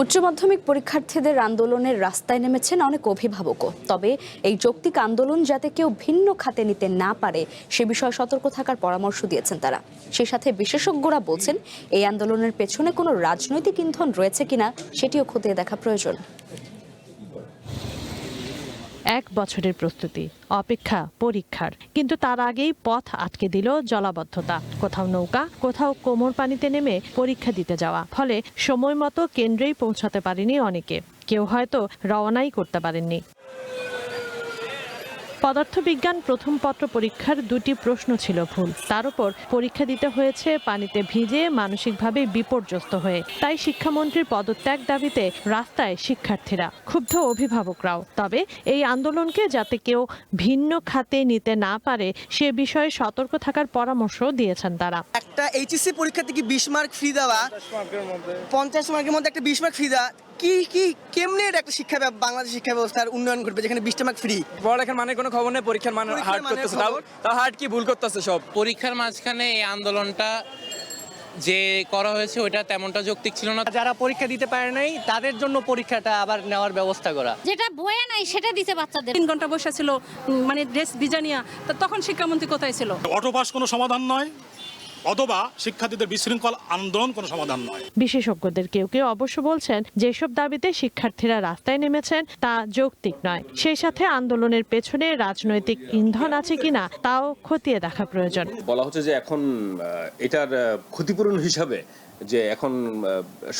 উচ্চ মাধ্যমিক পরীক্ষার্থীদের আন্দোলনের রাস্তায় নেমেছেন অনেক অভিভাবকও। তবে এই যৌক্তিক আন্দোলন যাতে কেউ ভিন্ন খাতে নিতে না পারে সে বিষয়ে সতর্ক থাকার পরামর্শ দিয়েছেন তারা। সেই সাথে বিশেষজ্ঞরা বলছেন এই আন্দোলনের পেছনে কোনো রাজনৈতিক ইন্ধন রয়েছে কিনা সেটিও খতিয়ে দেখা প্রয়োজন। 1 বছরের প্রস্তুতি, অপেক্ষা পরীক্ষার, কিন্তু তার আগেই পথ আটকে দিল জলাবদ্ধতা। কোথাও নৌকা, কোথাও কোমর পানিতে নেমে পরীক্ষা দিতে যাওয়া। ফলে সময় মতো কেন্দ্রেই পৌঁছাতে পারেনি অনেকে, কেউ হয়তো রওনাই করতে পারেননি। পদার্থবিজ্ঞান প্রথম পত্র পরীক্ষার 2টি প্রশ্ন ছিল ভুল, তার উপর পরীক্ষা দিতে হয়েছে পানিতে ভিজে, মানসিকভাবে বিপর্যস্ত হয়ে। তাই শিক্ষামন্ত্রীর পদত্যাগ দাবিতে রাস্তায় শিক্ষার্থীরা, ক্ষুব্ধ অভিভাবকরাও। তবে এই আন্দোলনকে যাতে কেউ ভিন্ন খাতে নিতে না পারে সে বিষয়ে সতর্ক থাকার পরামর্শ দিয়েছেন তারা। একটা এইচএসসি পরীক্ষা থেকে 20 মার্ক ফ্রি দেওয়া, 50 মার্কের মধ্যে একটা 20 মার্ক ফ্রি দেওয়া, কি কেমনে এটা একটা বাংলাদেশ শিক্ষা ব্যবস্থার উন্নয়ন করবে যেখানে 20টা মার্ক ফ্রি? পড়ালেখার মানে কোনো খবর নেই, পরীক্ষার মানে হার্ড করতেছে, তাও হার্ড কি ভুল করতেছে সব। পরীক্ষার মাঝখানে এই আন্দোলনটা যে করা হয়েছে ওইটা তেমনটা যৌক্তিক ছিল না। যারা পরীক্ষা দিতে পারে নাই তাদের জন্য পরীক্ষাটা আবার নেওয়ার ব্যবস্থা করা, যেটা বইয়ে নাই সেটা দিতে বাচ্চাদের। 3 ঘন্টা বসে ছিল মানে ড্রেস ভিজানিয়া, তো তখন শিক্ষামন্ত্রী কোথায় ছিল? অটোপাস কোনো সমাধান নয়, অথবা শিক্ষার্থীদের বিশৃঙ্খল আন্দোলন কোনো সমাধান নয়। বিশেষজ্ঞদের কেউ কেউ অবশ্য বলছেন যেসব দাবিতে শিক্ষার্থীরা রাস্তায় নেমেছেন তা যৌক্তিক নয়। সেই সাথে আন্দোলনের পেছনে রাজনৈতিক ইন্ধন আছে কিনা তাও খতিয়ে দেখা প্রয়োজন। বলা হচ্ছে যে এখন এটার ক্ষতিপূরণ হিসাবে যে এখন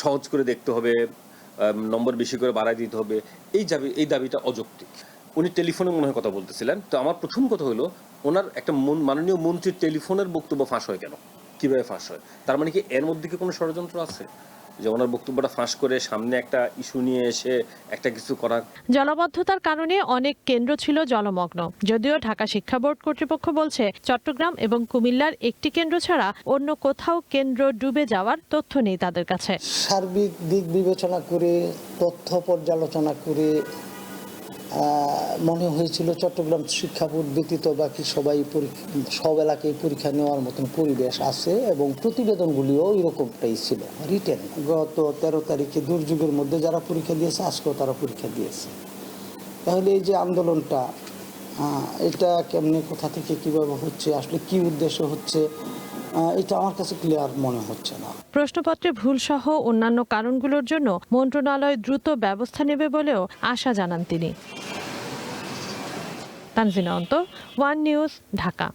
সহজ করে দেখতে হবে, নম্বর বেশি করে বাড়ায় দিতে হবে, এই দাবিটা অযৌক্তিক। উনি টেলিফোনে মনে হয় কথা বলতেছিলেন, তো আমার প্রথম কথা হলো ওনার একটা মাননীয় মন্ত্রীর টেলিফোনের বক্তব্য ফাঁস হয় কেন, কিভাবে ফাঁস হয়? তার মানে কি এর মধ্যে কি কোনো ষড়যন্ত্র আছে যে ওনার বক্তব্যটা ফাঁস করে সামনে একটা ইস্যু নিয়ে এসে একটা কিছু করার? জলাবদ্ধতার কারণে অনেক কেন্দ্র ছিল জলমগ্ন। যদিও ঢাকা শিক্ষা বোর্ড কর্তৃপক্ষ বলছে চট্টগ্রাম এবং কুমিল্লার একটি কেন্দ্র ছাড়া অন্য কোথাও কেন্দ্র ডুবে যাওয়ার তথ্য নেই তাদের কাছে। সার্বিক দিক বিবেচনা করে, তথ্য পর্যালোচনা করে মনে হয়েছিল চট্টগ্রাম শিক্ষা বোর্ড ব্যতীত বাকি সব এলাকায় পরীক্ষা নেওয়ার মতন পরিবেশ আছে এবং প্রতিবেদনগুলিও এরকমটাই ছিল রিটেন। গত 13 তারিখে দুর্যোগের মধ্যে যারা পরীক্ষা দিয়েছে আজকেও তারা পরীক্ষা দিয়েছে। তাহলে এই যে আন্দোলনটা, এটা কেমনে, কোথা থেকে কিভাবে হচ্ছে, আসলে কি উদ্দেশ্য হচ্ছে, এটা আমার কাছে ক্লিয়ার মনে হচ্ছে না। প্রশ্নপত্রে ভুল সহ অন্যান্য কারণগুলোর জন্য মন্ত্রণালয় দ্রুত ব্যবস্থা নেবে বলেও আশা জানান তিনি। তানজিনা অন্ত, ওয়ান নিউজ, ঢাকা।